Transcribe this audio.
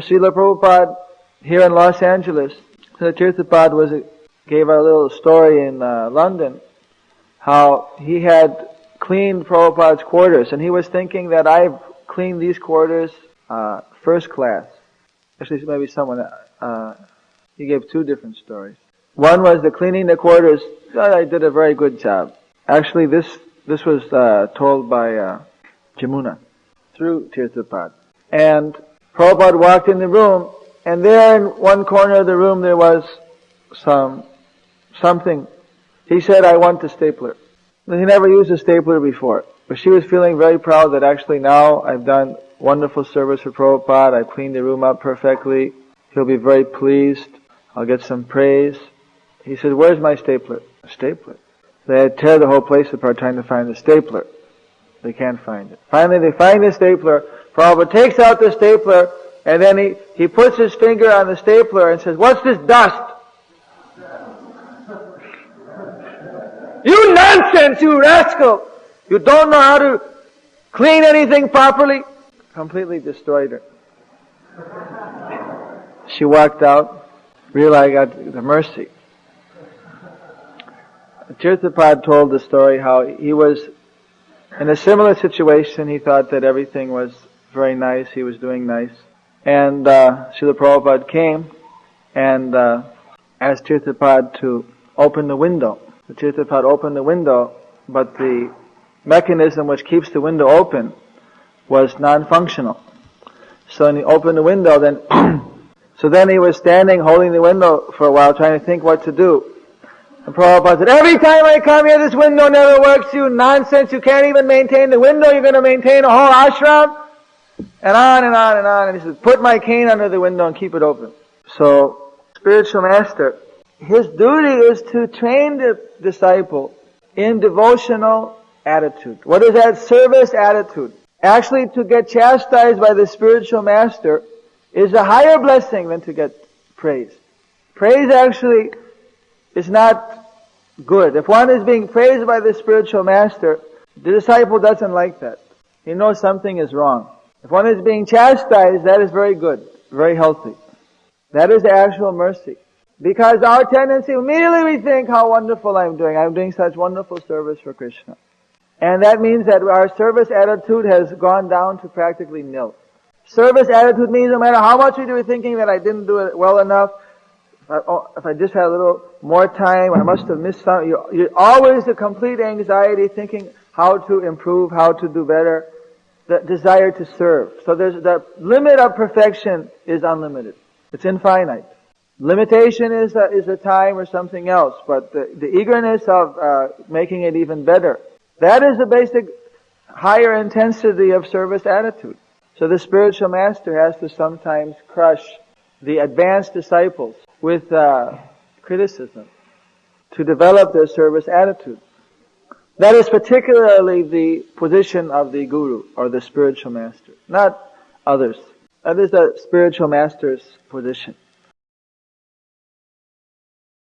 Srila Prabhupada here in Los Angeles, Srila Prabhupada gave a little story in London, how he had cleaned Prabhupada's quarters, and he was thinking that I've cleaned these quarters first class. Actually, maybe someone, he gave two different stories. One was the cleaning the quarters, I did a very good job. Actually, this was told by Jamuna through Tirthapada. And Prabhupada walked in the room, and there in one corner of the room there was something. He said, I want a stapler. He never used a stapler before. But she was feeling very proud that actually now I've done wonderful service for Prabhupada. I've cleaned the room up perfectly. He'll be very pleased. I'll get some praise. He said, where's my stapler? A stapler. They had to tear the whole place apart trying to find the stapler. They can't find it. Finally they find the stapler. Prabhupada takes out the stapler, and then he puts his finger on the stapler and says, what's this dust? You nonsense, you rascal! You don't know how to clean anything properly? Completely destroyed her. She walked out, realized I got the mercy. Tirthapada told the story how he was in a similar situation. He thought that everything was very nice, he was doing nice. And Srila Prabhupada came and asked Tirthapada to open the window. The Tirthapada opened the window, but the mechanism which keeps the window open was non-functional. So when he opened the window, then he was standing holding the window for a while trying to think what to do. And Prabhupada said, every time I come here this window never works, you nonsense, you can't even maintain the window, you're going to maintain a whole ashram? And on and on and on. And he said, put my cane under the window and keep it open. So, spiritual master, his duty is to train the disciple in devotional attitude. What is that? Service attitude. Actually, to get chastised by the spiritual master is a higher blessing than to get praise. Praise actually is not good. If one is being praised by the spiritual master, the disciple doesn't like that. He knows something is wrong. If one is being chastised, that is very good, very healthy. That is the actual mercy. Because our tendency, immediately we think how wonderful I'm doing such wonderful service for Krishna. And that means that our service attitude has gone down to practically nil. Service attitude means no matter how much we do, we're thinking that I didn't do it well enough. If I just had a little more time, I must have missed something. You're always the complete anxiety, thinking how to improve, how to do better, the desire to serve. So the limit of perfection is unlimited. It's infinite. Limitation is a time or something else, but the eagerness of making it even better, that is the basic higher intensity of service attitude. So the spiritual master has to sometimes crush the advanced disciples with criticism to develop their service attitude. That is particularly the position of the guru or the spiritual master, not others. That is the spiritual master's position.